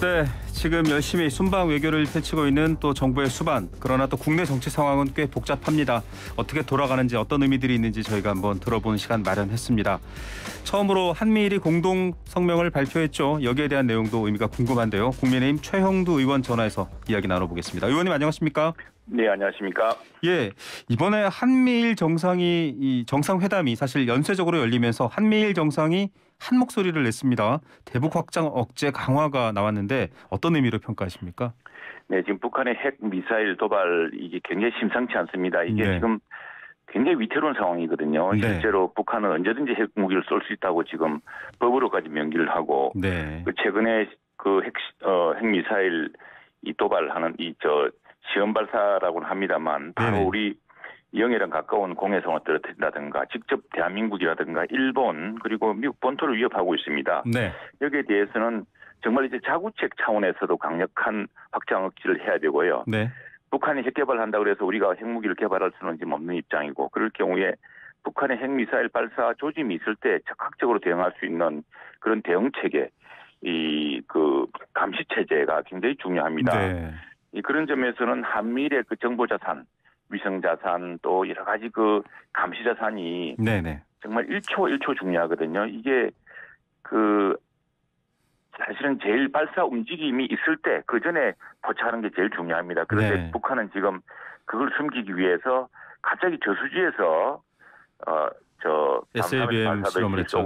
네, 지금 열심히 순방 외교를 펼치고 있는 또 정부의 수반, 그러나 또 국내 정치 상황은 꽤 복잡합니다. 어떻게 돌아가는지 어떤 의미들이 있는지 저희가 한번 들어보는 시간 마련했습니다. 처음으로 한미일이 공동 성명을 발표했죠. 여기에 대한 내용도 의미가 궁금한데요. 국민의힘 최형두 의원 전화해서 이야기 나눠보겠습니다. 의원님 안녕하십니까? 네, 안녕하십니까? 예, 이번에 한미일 정상회담이 사실 연쇄적으로 열리면서 한미일 정상이 한 목소리를 냈습니다. 대북 확장 억제 강화가 나왔는데 어떤 의미로 평가하십니까? 네, 지금 북한의 핵 미사일 도발 이게 굉장히 심상치 않습니다. 이게 지금 굉장히 위태로운 상황이거든요. 실제로 북한은 언제든지 핵 무기를 쏠 수 있다고 지금 법으로까지 명기를 하고 최근에 그 핵 미사일 이 도발하는 시험 발사라고는 합니다만 바로 우리 영해랑 가까운 공해성을 떨어뜨린다든가 직접 대한민국이라든가 일본 그리고 미국 본토를 위협하고 있습니다. 여기에 대해서는 정말 이제 자구책 차원에서도 강력한 확장 억지를 해야 되고요. 북한이 핵 개발한다고 해서 우리가 핵무기를 개발할 수는 지금 없는 입장이고 그럴 경우에 북한의 핵미사일 발사 조짐이 있을 때 적극적으로 대응할 수 있는 그런 대응 체계, 그 감시 체제가 굉장히 중요합니다. 그런 점에서는 한미일의 그 정보 자산, 위성 자산 또 여러 가지 그 감시 자산이 정말 1초 중요하거든요. 이게 그 사실은 제일 발사 움직임이 있을 때 그 전에 포착하는 게 제일 중요합니다. 그런데 북한은 지금 그걸 숨기기 위해서 갑자기 저수지에서 SLBM 실험을 했죠.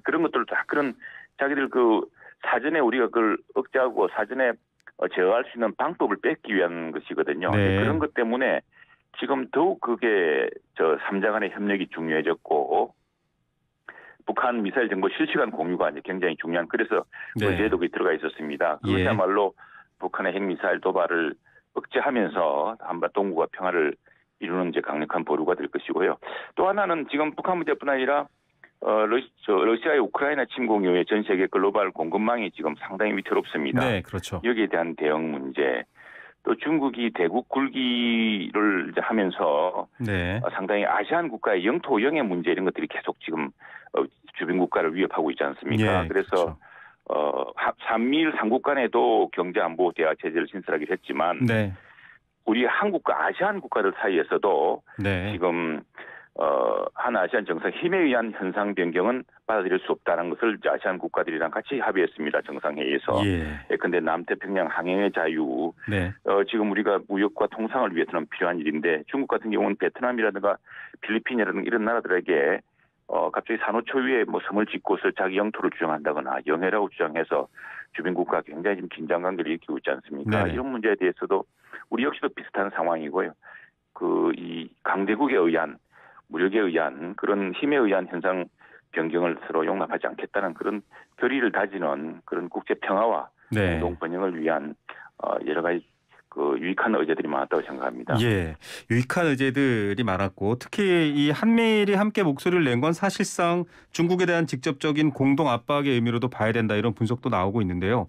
그런 것들 다 그런 자기들 그 사전에 우리가 그걸 억제하고 사전에 제어할 수 있는 방법을 뺏기 위한 것이거든요. 그런 것 때문에 지금 더욱 그게 3자 간의 협력이 중요해졌고 북한 미사일 정보 실시간 공유가 이제 굉장히 중요한 그래서 어제도 그게 들어가 있었습니다. 그것야말로 북한의 핵미사일 도발을 억제하면서 한반 동북아 평화를 이루는 이제 강력한 보루가 될 것이고요. 또 하나는 지금 북한 문제뿐 아니라 러시아의 우크라이나 침공 이후에 전 세계 글로벌 공급망이 지금 상당히 위태롭습니다. 여기에 대한 대응 문제, 또 중국이 대국 굴기를 이제 하면서 상당히 아시안 국가의 영토 영해 문제 이런 것들이 계속 지금 주변 국가를 위협하고 있지 않습니까? 그래서 한미일 삼국 간에도 경제 안보 대화 체제를 신설하기로 했지만 우리 한국과 아시안 국가들 사이에서도 지금 한 아시안 정상 힘에 의한 현상 변경은 받아들일 수 없다는 것을 아시안 국가들이랑 같이 합의했습니다. 정상회의에서. 그런데 남태평양 항행의 자유, 지금 우리가 무역과 통상을 위해서는 필요한 일인데 중국 같은 경우는 베트남이라든가 필리핀이라든가 이런 나라들에게 갑자기 산호초위에 뭐 섬을 짓고서 자기 영토를 주장한다거나 영해라고 주장해서 주변 국가가 굉장히 지금 긴장 관계를 일으키고 있지 않습니까? 이런 문제에 대해서도 우리 역시도 비슷한 상황이고요. 이 강대국에 의한 무력에 의한 그런 힘에 의한 현상 변경을 서로 용납하지 않겠다는 그런 결의를 다지는 그런 국제 평화와 공동 번영을 위한 여러 가지 그 유익한 의제들이 많았다고 생각합니다. 유익한 의제들이 많았고 특히 이 한미일이 함께 목소리를 낸 건 사실상 중국에 대한 직접적인 공동 압박의 의미로도 봐야 된다 이런 분석도 나오고 있는데요.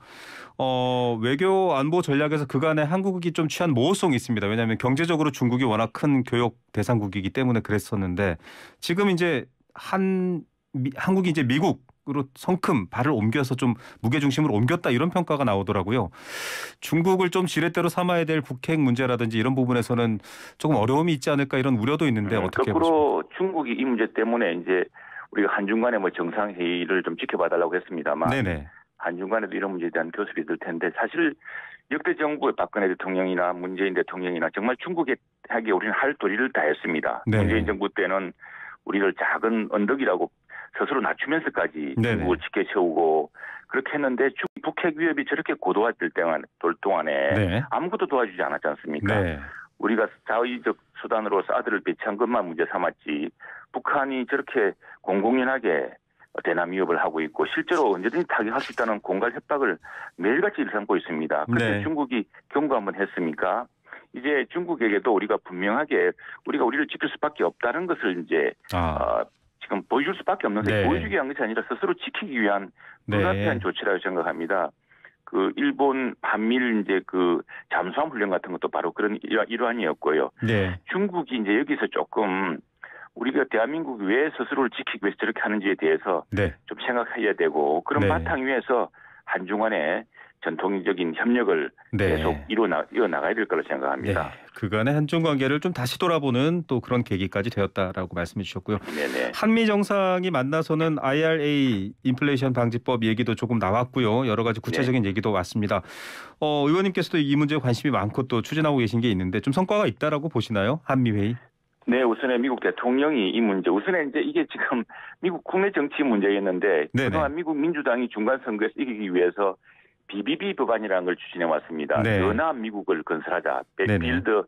외교 안보 전략에서 그간에 한국이 좀 취한 모호성이 있습니다. 왜냐하면 경제적으로 중국이 워낙 큰 교역 대상국이기 때문에 그랬었는데 지금 이제 한국이 이제 미국으로 성큼 발을 옮겨서 좀 무게중심으로 옮겼다 이런 평가가 나오더라고요. 중국을 좀 지렛대로 삼아야 될 북핵 문제라든지 이런 부분에서는 조금 어려움이 있지 않을까 이런 우려도 있는데 어떻게 보십니까? 거꾸로 중국이 이 문제 때문에 이제 우리가 한중 간의 뭐 정상회의를 좀 지켜봐달라고 했습니다만 한중 간에도 이런 문제에 대한 교섭이 있을 텐데 사실 역대 정부의 박근혜 대통령이나 문재인 대통령이나 정말 중국에 하기에 우리는 할 도리를 다 했습니다. 문재인 정부 때는 우리를 작은 언덕이라고 스스로 낮추면서까지 중국을 지켜 세우고 그렇게 했는데 북핵 위협이 저렇게 고도화될 동안에 아무것도 도와주지 않았지 않습니까? 우리가 자의적 수단으로 사드를 배치한 것만 문제 삼았지 북한이 저렇게 공공연하게 대남 위협을 하고 있고 실제로 언제든지 타격할 수 있다는 공갈 협박을 매일같이 일삼고 있습니다. 그런데 중국이 경고 한번 했습니까? 이제 중국에게도 우리가 분명하게 우리가 우리를 지킬 수밖에 없다는 것을 이제 지금 보여줄 수밖에 없는데 보여주기 위한 것이 아니라 스스로 지키기 위한 불가피한 조치라고 생각합니다. 그 일본 반밀 이제 그 잠수함 훈련 같은 것도 바로 그런 일환이었고요. 중국이 이제 여기서 조금 우리가 대한민국이 왜 스스로를 지키기 위해서 저렇게 하는지에 대해서 좀 생각해야 되고 그런 바탕 위에서 한중간에 전통적인 협력을 네. 계속 이어나가야 될 거라 생각합니다. 네. 그간의 한중 관계를 좀 다시 돌아보는 또 그런 계기까지 되었다라고 말씀해 주셨고요. 네네. 한미 정상이 만나서는 IRA 인플레이션 방지법 얘기도 조금 나왔고요. 여러 가지 구체적인 얘기도 왔습니다. 의원님께서도 이 문제에 관심이 많고 또 추진하고 계신 게 있는데 좀 성과가 있다라고 보시나요? 한미 회의? 네, 우선에 미국 대통령이 이 문제, 우선에 이제 이게 지금 미국 국내 정치 문제였는데 네네. 그동안 미국 민주당이 중간 선거에서 이기기 위해서 BBB 법안이라는 걸 추진해 왔습니다. 네. 연합 미국을 건설하자, 네네. 빌드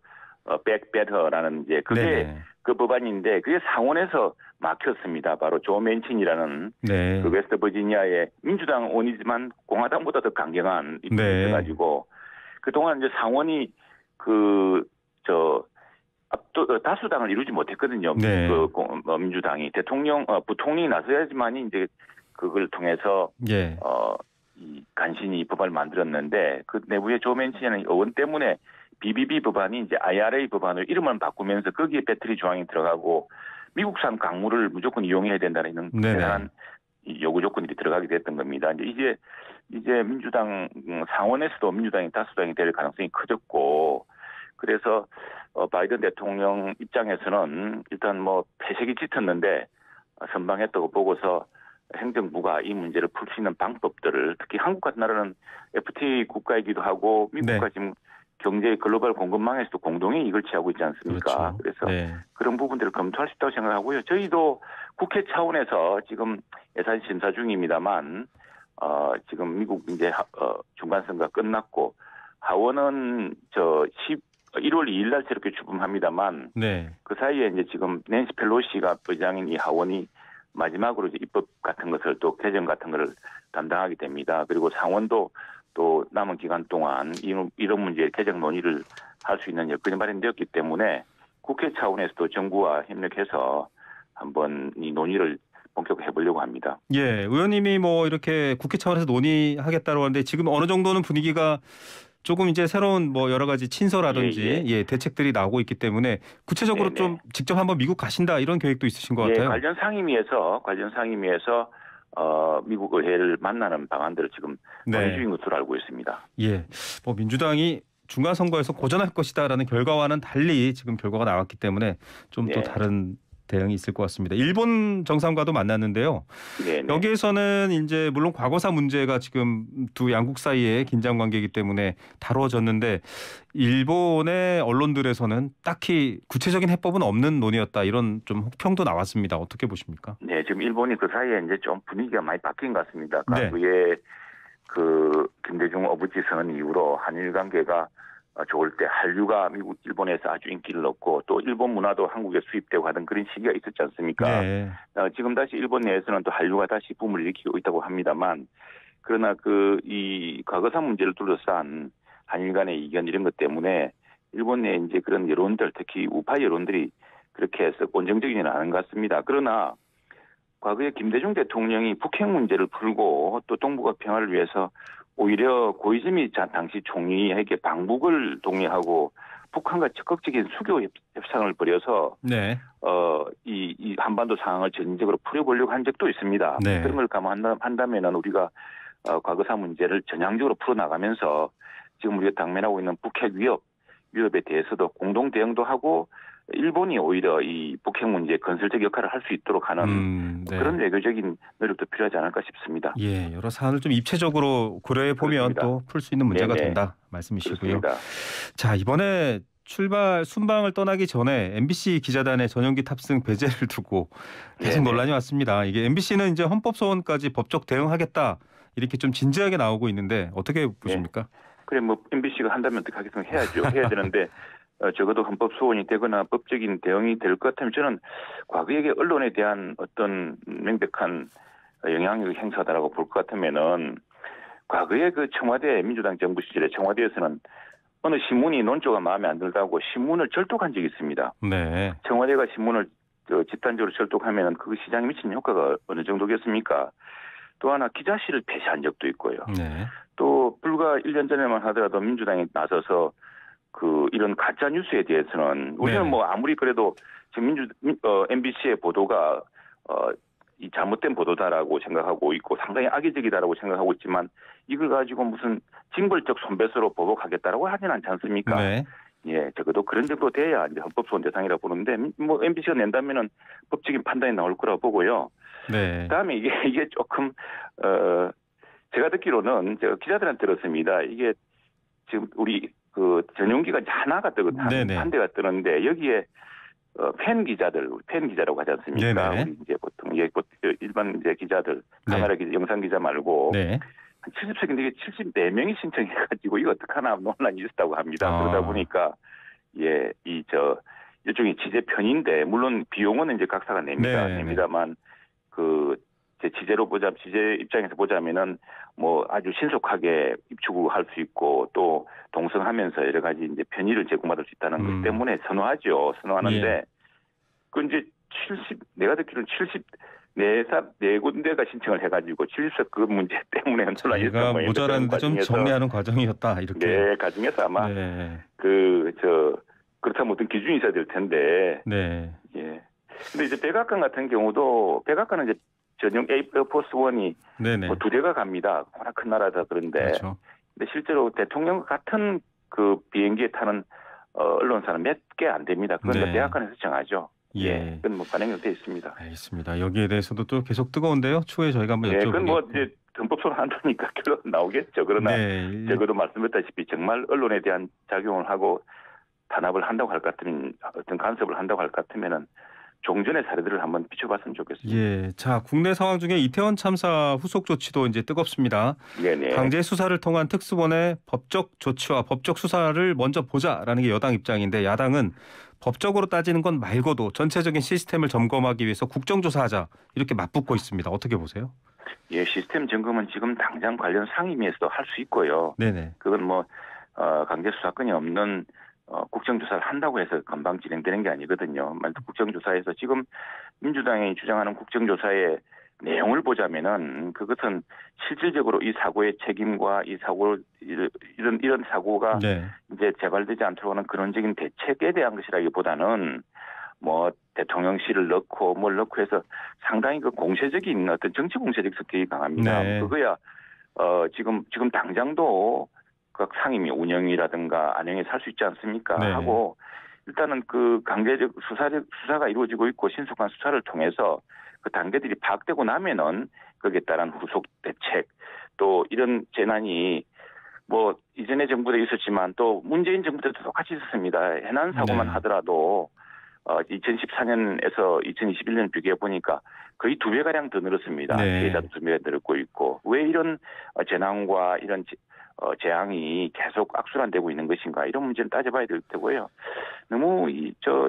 백 베터라는 이제 그게 네네. 그 법안인데 그게 상원에서 막혔습니다. 바로 조 맨친이라는 네. 그 웨스트버지니아의 민주당 의원이지만 공화당보다 더 강경한 입장이 네. 있어가지고 그동안 이제 상원이 다수당을 이루지 못했거든요. 네. 민주당이 부통령이 나서야지만이 이제 그걸 통해서 예. 간신히 이 법안을 만들었는데 그 내부의 조 맨친이라는 의원 때문에 BBB 법안이 이제 IRA 법안으로 이름을 바꾸면서 거기에 배터리 조항이 들어가고 미국산 강물을 무조건 이용해야 된다는 대단한 요구 조건들이 들어가게 됐던 겁니다. 이제 민주당 상원에서도 민주당이 다수당이 될 가능성이 커졌고 그래서 바이든 대통령 입장에서는 일단 뭐 패색이 짙었는데 선방했다고 보고서 행정부가 이 문제를 풀 수 있는 방법들을 특히 한국 같은 나라는 FTA 국가이기도 하고 미국과 지금 경제 글로벌 공급망에서도 공동의 이익을 취하고 있지 않습니까? 그렇죠. 그래서 네. 그런 부분들을 검토할 수 있다고 생각하고요. 저희도 국회 차원에서 지금 예산 심사 중입니다만 지금 미국 이제 중간 선거가 끝났고 하원은 1월 2일 날 새롭게 출범합니다만 네. 그 사이에 이제 지금 낸시 펠로시가 부장인 이 하원이 마지막으로 이제 입법 같은 것을 또 개정 같은 것을 담당하게 됩니다. 그리고 상원도 또 남은 기간 동안 이런 문제 개정 논의를 할 수 있는 여건이 마련되었기 때문에 국회 차원에서도 정부와 협력해서 한번 이 논의를 본격화해 보려고 합니다. 예, 의원님이 뭐 이렇게 국회 차원에서 논의하겠다고 하는데 지금 어느 정도는 분위기가 조금 이제 새로운 뭐 여러 가지 친서라든지 대책들이 나오고 있기 때문에 구체적으로 좀 직접 한번 미국 가신다 이런 계획도 있으신 것 같아요. 관련 상임위에서 미국 의회를 만나는 방안들을 지금 논의 중인 것으로 알고 있습니다. 예, 뭐 민주당이 중간 선거에서 고전할 것이다라는 결과와는 달리 지금 결과가 나왔기 때문에 좀 또 다른 대응이 있을 것 같습니다. 일본 정상과도 만났는데요. 여기에서는 이제 물론 과거사 문제가 지금 두 양국 사이의 긴장 관계이기 때문에 다뤄졌는데 일본의 언론들에서는 딱히 구체적인 해법은 없는 논의였다 이런 좀 혹평도 나왔습니다. 어떻게 보십니까? 네, 지금 일본이 그 사이에 이제 좀 분위기가 많이 바뀐 것 같습니다. 과거에 그 김대중 어부지 선언 이후로 한일 관계가 좋을 때 한류가 일본에서 아주 인기를 얻고 또 일본 문화도 한국에 수입되고 하던 그런 시기가 있었지 않습니까? 네. 지금 다시 일본 내에서는 또 한류가 다시 붐을 일으키고 있다고 합니다만 그러나 이 과거사 문제를 둘러싼 한일 간의 이견 이런 것 때문에 일본 내 이제 그런 여론들 특히 우파 여론들이 그렇게 해서 온정적이지는 않은 것 같습니다. 그러나 과거에 김대중 대통령이 북핵 문제를 풀고 또 동북아 평화를 위해서 오히려 고이즈미 당시 총리에게 방북을 동의하고 북한과 적극적인 수교 협상을 벌여서 이 한반도 상황을 전적으로 풀어보려고 한 적도 있습니다. 그런 걸 감안한다면은 우리가 과거사 문제를 전향적으로 풀어나가면서 지금 우리가 당면하고 있는 북핵 위협에 대해서도 공동 대응도 하고 일본이 오히려 이 북핵 문제 건설적 역할을 할 수 있도록 하는 그런 외교적인 노력도 필요하지 않을까 싶습니다. 예, 여러 사안을 좀 입체적으로 고려해 보면 또 풀 수 있는 문제가 된다 말씀이시고요. 그렇습니다. 자, 이번에 순방을 떠나기 전에 MBC 기자단의 전용기 탑승 배제를 두고 계속 논란이 왔습니다. 이게 MBC는 이제 헌법 소원까지 법적 대응하겠다 이렇게 좀 진지하게 나오고 있는데 어떻게 보십니까? 그래 뭐 MBC가 한다면 어떻게 하겠습니까? 해야죠. 해야 되는데. 적어도 헌법 소원이 되거나 법적인 대응이 될 것 같으면 저는 과거에 언론에 대한 어떤 명백한 영향력을 행사하다라고 볼 것 같으면은 과거에 그 청와대 민주당 정부 시절에 청와대에서는 어느 신문이 논조가 마음에 안 들다고 신문을 절독한 적이 있습니다. 청와대가 신문을 집단적으로 절독하면은 그 시장에 미치는 효과가 어느 정도겠습니까? 또 하나 기자실을 폐쇄한 적도 있고요. 또 불과 1년 전에만 하더라도 민주당이 나서서 이런 가짜 뉴스에 대해서는 우리는 뭐 아무리 그래도 지금 MBC의 보도가 이 잘못된 보도다라고 생각하고 있고 상당히 악의적이다라고 생각하고 있지만 이걸 가지고 무슨 징벌적 손배소로 보복하겠다라고 하진 않지 않습니까? 네. 예, 적어도 그런 정도 돼야 이제 헌법소원 대상이라 보는데 뭐 MBC가 낸다면은 법적인 판단이 나올 거라고 보고요. 네. 그다음에 이게 조금 제가 듣기로는 제가 기자들한테 들었습니다. 이게 지금 우리 그 전용기가 이제 하나가 뜨거든요. 한 대가 뜨는데 여기에 팬 기자라고 하지 않습니까? 네네. 우리 이제 보통 일반 이제 기자들, 카메라 기자, 영상 기자 말고 네. 한 70석인데 이게 74명이 신청해가지고 이거 어떡하나 논란이 있었다고 합니다. 그러다 보니까 일종의 취재 편인데 물론 비용은 이제 각사가 냅니다만 제 취재 입장에서 보자면은 뭐 아주 신속하게 입출할 수 있고 또 동성하면서 여러 가지 이제 편의를 제공받을 수 있다는 것 때문에 선호하는데 예. 그 이제 내가 듣기로는 74군데가 신청을 해가지고 70석 그 문제 때문에 논란이 제가 있었던 모자랐는데 좀 정리하는 과정이었다 이렇게. 네, 과정에서 아마 그렇다면 어떤 기준이 있어야 될 텐데. 네. 예. 근데 이제 백악관 같은 경우도 백악관은 이제 전용 에어포스 원이 뭐 2대가 갑니다. 워낙 큰 나라다 그런데. 그렇죠. 근데 실제로 대통령 같은 그 비행기에 타는 언론사는 몇 개 안 됩니다. 그건 백악관에서 정하죠. 예. 그건 뭐 반영돼 있습니다. 알겠습니다. 여기에 대해서도 또 계속 뜨거운데요. 추후에 저희가 한번 여쭤보겠고. 그건 뭐 이제 헌법소원 한다니까 결론 나오겠죠. 그러나 적어도 말씀드렸다시피 정말 언론에 대한 작용을 하고 탄압을 한다고 할 것 같으면 어떤 간섭을 한다고 할 것 같으면은 종전의 사례들을 한번 비춰봤으면 좋겠습니다. 예, 자 국내 상황 중에 이태원 참사 후속 조치도 이제 뜨겁습니다. 네네. 강제 수사를 통한 특수본의 법적 조치와 법적 수사를 먼저 보자라는 게 여당 입장인데 야당은 법적으로 따지는 건 말고도 전체적인 시스템을 점검하기 위해서 국정조사하자 이렇게 맞붙고 있습니다. 어떻게 보세요? 예, 시스템 점검은 지금 당장 관련 상임위에서도 할 수 있고요. 네네. 그건 뭐 강제 수사권이 없는 국정조사를 한다고 해서 금방 진행되는 게 아니거든요. 국정조사에서 지금 민주당이 주장하는 국정조사의 내용을 보자면은 그것은 실질적으로 이 사고의 책임과 이런 사고가 이제 재발되지 않도록 하는 근원적인 대책에 대한 것이라기보다는 뭐 대통령실을 넣고 뭘 넣고 해서 상당히 그 공세적인 어떤 정치 공세적 성격이 강합니다. 그거야 지금 당장도 각 상임위 운영이라든가 안영에서 할 수 있지 않습니까? 하고 일단은 그 강제적 수사가 이루어지고 있고 신속한 수사를 통해서 그 단계들이 파악되고 나면은 거기에 따른 후속 대책 또 이런 재난이 뭐 이전의 정부도 있었지만 또 문재인 정부 때도 똑같이 있었습니다. 해난 사고만 하더라도 2014년에서 2021년 비교해 보니까 거의 2배가량 더 늘었습니다. 피해자도 2배가 늘었고 있고 왜 이런 재난과 이런 재앙이 계속 악순환되고 있는 것인가 이런 문제는 따져봐야 될 테고요. 너무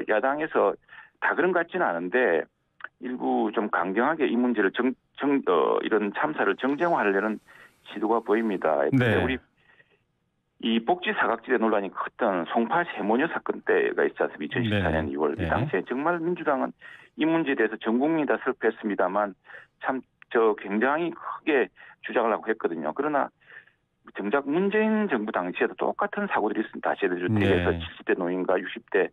야당에서 다 그런 것 같지는 않은데 일부 좀 강경하게 이 문제를 이런 참사를 정쟁화하려는 시도가 보입니다. 우리 이 복지 사각지대 논란이 컸던 송파 세모녀 사건 때가 있지 않습니까? 2014년 2월. 이 당시에 정말 민주당은 이 문제에 대해서 전 국민이 다 슬퍼했습니다만 참 굉장히 크게 주장을 하고 했거든요. 그러나 정작 문재인 정부 당시에도 똑같은 사고들이 있습니다. 다시해서 70대 노인과 60대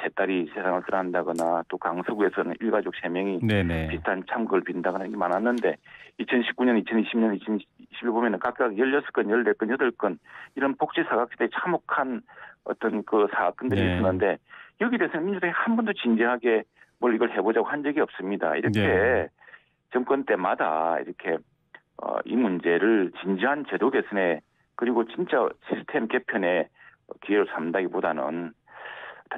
세 딸이 세상을 떠난다거나 또 강서구에서는 일가족 3명이 비슷한 참고를 빈다거나 이게 많았는데 2019년, 2020년, 2021 보면은 각각 16건, 14건, 8건 이런 복지 사각지대에 참혹한 어떤 그 사건들이 있었는데 여기에 대해서는 민주당이 한 번도 진지하게 뭘 이걸 해보자고 한 적이 없습니다. 이렇게 정권 때마다 이렇게 이 문제를 진지한 제도 개선에 그리고 진짜 시스템 개편에 기회를 삼다기보다는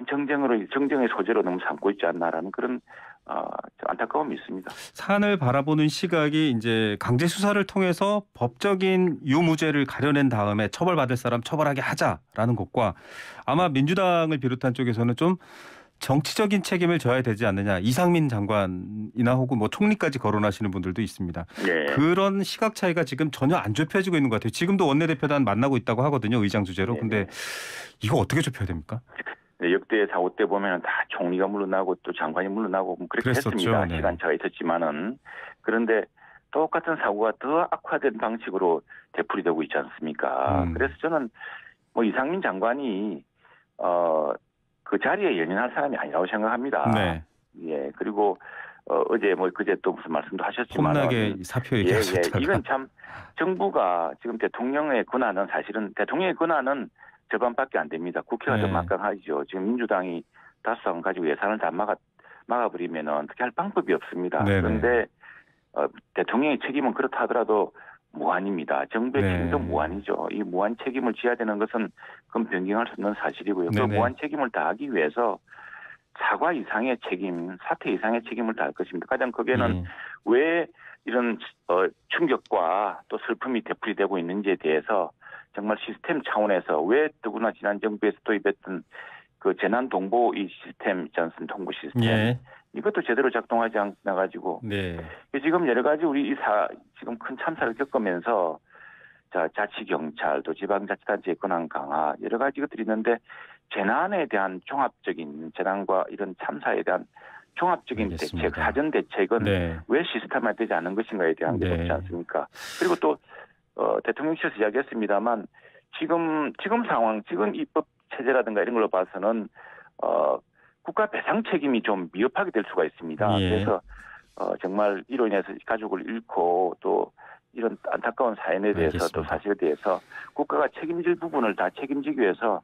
정쟁의 소재로 너무 삼고 있지 않나라는 그런 안타까움이 있습니다. 사안을 바라보는 시각이 이제 강제 수사를 통해서 법적인 유무죄를 가려낸 다음에 처벌받을 사람 처벌하게 하자라는 것과 아마 민주당을 비롯한 쪽에서는 좀 정치적인 책임을 져야 되지 않느냐. 이상민 장관이나 혹은 뭐 총리까지 거론하시는 분들도 있습니다. 그런 시각 차이가 지금 전혀 안 좁혀지고 있는 것 같아요. 지금도 원내대표단 만나고 있다고 하거든요. 의장 주재로. 근데 이거 어떻게 좁혀야 됩니까? 역대 사고 때 보면 다 총리가 물러나고 또 장관이 물러나고 그렇게 했습니다. 시간차가 있었지만은 그런데 똑같은 사고가 더 악화된 방식으로 되풀이되고 있지 않습니까? 그래서 저는 뭐 이상민 장관이 그 자리에 연연할 사람이 아니라고 생각합니다. 그리고 어제 뭐 그제 또 무슨 말씀도 하셨지만 폼나게 사표 예, 얘기하셨다가 이건 참 정부가 지금 대통령의 권한은 사실은 대통령의 권한은 절반밖에 안 됩니다. 국회가 네. 더 막강하죠. 지금 민주당이 다수당 가지고 예산을 다 막아버리면은 어떻게 할 방법이 없습니다. 네네. 그런데 대통령의 책임은 그렇다 하더라도 무한입니다. 정부의 네. 책임도 무한이죠. 이 무한 책임을 져야 되는 것은 그건 변경할 수 없는 사실이고요. 그 네네. 무한 책임을 다하기 위해서 사과 이상의 책임, 사퇴 이상의 책임을 다할 것입니다. 가장 크게는 왜 이런 충격과 또 슬픔이 되풀이되고 있는지에 대해서 정말 시스템 차원에서 왜 더구나 지난 정부에서 도입했던 그 재난 동보 이 시스템 있지 않습니까? 통보 시스템. 예. 이것도 제대로 작동하지 않아 가지고 네. 지금 여러 가지 우리 지금 큰 참사를 겪으면서 자치 경찰 또 지방자치단체의 권한 강화 여러 가지 것들이 있는데 재난에 대한 종합적인 재난과 이런 참사에 대한 종합적인 알겠습니다. 대책, 사전 대책은 네. 왜 시스템화되지 않은 것인가에 대한 게 없지 않습니까? 그리고 또 대통령실에서 이야기했습니다만 지금 상황, 지금 입법 체제라든가 이런 걸로 봐서는 국가 배상 책임이 좀 미흡하게 될 수가 있습니다. 예. 그래서 정말 이로 인해서 가족을 잃고 또 이런 안타까운 사연에 대해서 알겠습니다. 또 사실에 대해서 국가가 책임질 부분을 다 책임지기 위해서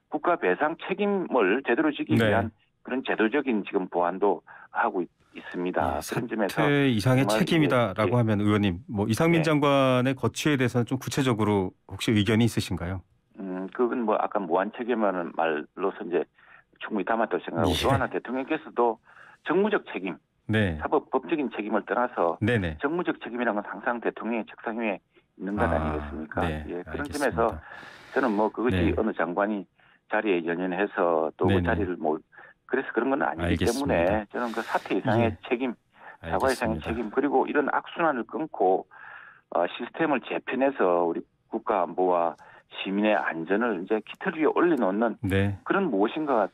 국가 배상 책임을 제대로 지기 네. 위한 그런 제도적인 지금 보완도 하고 있습니다. 그런 점에서 사퇴 이상의 책임이다라고 예. 하면 의원님 뭐 이상민 네. 장관의 거취에 대해서는 좀 구체적으로 혹시 의견이 있으신가요? 그건 뭐 아까 무한 책임이라는 말로서 이제 충분히 담았다고 생각하고 예. 또 하나 대통령께서도 정무적 책임, 네. 사법법적인 책임을 떠나서 네네. 정무적 책임이라는 건 항상 대통령의 책상 위에 있는 것 아니겠습니까? 네. 예, 그런 알겠습니다. 점에서 저는 뭐 그것이 네. 어느 장관이 자리에 연연해서 또 그 네네. 자리를 뭐 그래서 그런 건 아니기 알겠습니다. 때문에 저는 그 사퇴 이상의 예. 책임, 사과 이상의 알겠습니다. 책임 그리고 이런 악순환을 끊고 시스템을 재편해서 우리 국가 안보와 시민의 안전을 이제 깃털 위에 올려놓는 네. 그런 무엇인가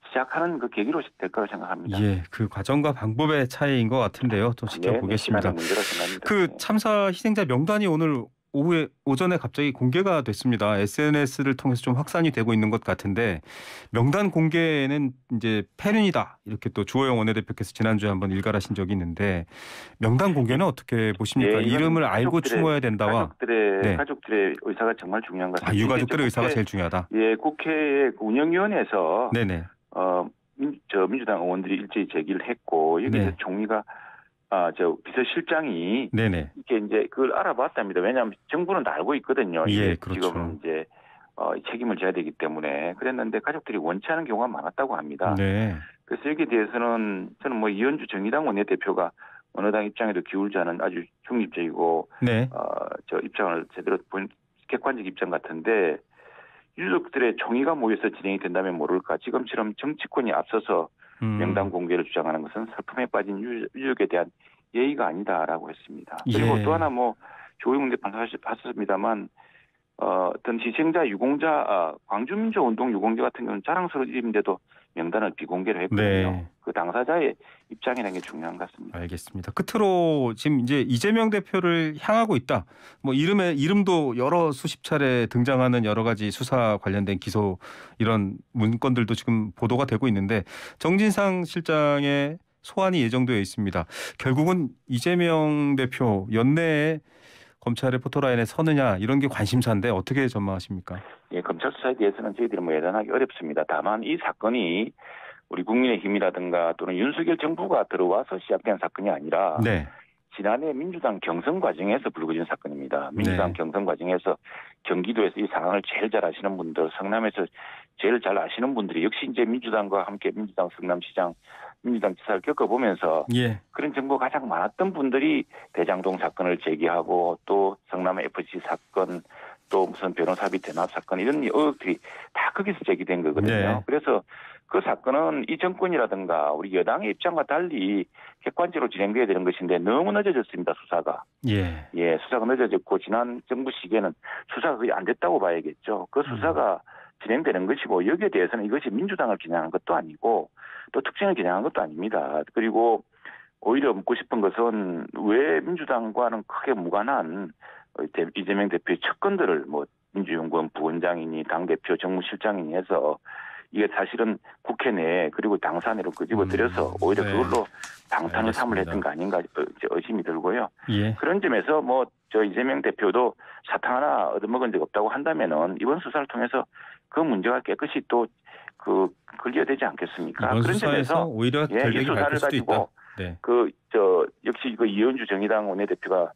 시작하는 그 계기로 될 거라고 생각합니다. 예, 그 과정과 방법의 차이인 것 같은데요. 좀 지켜보겠습니다. 시간의 문제라 생각합니다. 그 참사 희생자 명단이 오늘 오전에 갑자기 공개가 됐습니다. SNS를 통해서 좀 확산이 되고 있는 것 같은데 명단 공개는 이제 폐륜이다 이렇게 또 주호영 원내대표께서 지난주에 한번 일갈하신 적이 있는데 명단 공개는 어떻게 보십니까? 예, 이름을 알고 추모해야 된다와 가족들의 의사가 정말 중요한 것 같습니다. 유가족들의 의사가 제일 중요하다. 예, 국회의 운영위원회에서 네네. 민주당 의원들이 일제히 제기를 했고 여기서 네. 총리가 비서실장이 네네. 이게 이제 그걸 알아봤답니다. 왜냐하면 정부는 다 알고 있거든요. 예, 그렇죠. 지금 이제 책임을 져야 되기 때문에 그랬는데 가족들이 원치 않은 경우가 많았다고 합니다. 네. 그래서 여기에 대해서는 저는 뭐 이현주 정의당 원내대표가 어느 당 입장에도 기울지 않은 아주 중립적이고 네. 저 입장을 제대로 본 객관적 입장 같은데 유족들의 총의가 모여서 진행이 된다면 모를까 지금처럼 정치권이 앞서서 명단 공개를 주장하는 것은 슬픔에 빠진 유족에 대한 예의가 아니다라고 했습니다. 그리고 예. 또 하나 뭐 조용훈 대표 하셨습니다만 어떤 희생자 유공자 광주민주운동 유공자 같은 경우는 자랑스러운 일인데도 명단을 비공개를 했거든요. 네. 그 당사자의 입장이라는 게 중요한 것 같습니다. 알겠습니다. 끝으로 지금 이제 이재명 대표를 향하고 있다. 뭐 이름도 여러 수십 차례 등장하는 여러 가지 수사 관련된 기소 이런 문건들도 지금 보도가 되고 있는데 정진상 실장의 소환이 예정되어 있습니다. 결국은 이재명 대표 연내에 검찰의 포토라인에 서느냐 이런 게 관심사인데 어떻게 전망하십니까? 예, 검찰 수사에 대해서는 저희들이 뭐 예단하기 어렵습니다. 다만 이 사건이 우리 국민의힘이라든가 또는 윤석열 정부가 들어와서 시작된 사건이 아니라 네. 지난해 민주당 경선 과정에서 불거진 사건입니다. 민주당 경선 과정에서 경기도에서 이 상황을 제일 잘 아시는 분들, 성남에서 제일 잘 아시는 분들이 역시 이제 민주당과 함께 민주당 성남시장, 민주당 지사를 겪어보면서 예. 그런 정보가 가장 많았던 분들이 대장동 사건을 제기하고 또 성남 FC 사건 또 무슨 변호사비 대납 사건 이런 의혹들이 다 거기서 제기된 거거든요. 네. 그래서 그 사건은 이 정권이라든가 우리 여당의 입장과 달리 객관적으로 진행돼야 되는 것인데 너무 늦어졌습니다. 수사가. 예. 수사가 늦어졌고 지난 정부 시기에는 수사가 거의 안 됐다고 봐야겠죠. 그 수사가 진행되는 것이고 여기에 대해서는 이것이 민주당을 겨냥한 것도 아니고 또 특징을 겨냥한 것도 아닙니다. 그리고 오히려 묻고 싶은 것은 왜 민주당과는 크게 무관한 이재명 대표의 척건들을 뭐 민주연구원 부원장이니 당대표 정무실장이니 해서 이게 사실은 국회 내에 그리고 당사내로 끄집어들여서 오히려 네. 그걸로 방탄을 삼을 알겠습니다. 했던 거 아닌가 이제 의심이 들고요. 예. 그런 점에서 뭐 저 이재명 대표도 사탕 하나 얻어먹은 적 없다고 한다면은 이번 수사를 통해서 그 문제가 깨끗이 또 그 클리어되지 않겠습니까? 이번 그런 수사에서 점에서 오히려 이 결백이 수사를 밝힐 수도 있다. 가지고 네. 역시 그 이현주 정의당 원내대표가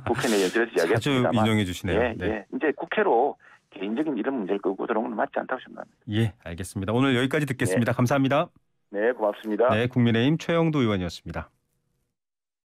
국회 내 연설에서 자주 이야기했습니다만 인용해 주시네요. 예, 네. 예. 이제 국회로 개인적인 이런 문제를 끌고 들어오는 건 맞지 않다고 생각합니다. 예, 알겠습니다. 오늘 여기까지 듣겠습니다. 감사합니다. 네, 고맙습니다. 네, 국민의힘 최영도 의원이었습니다.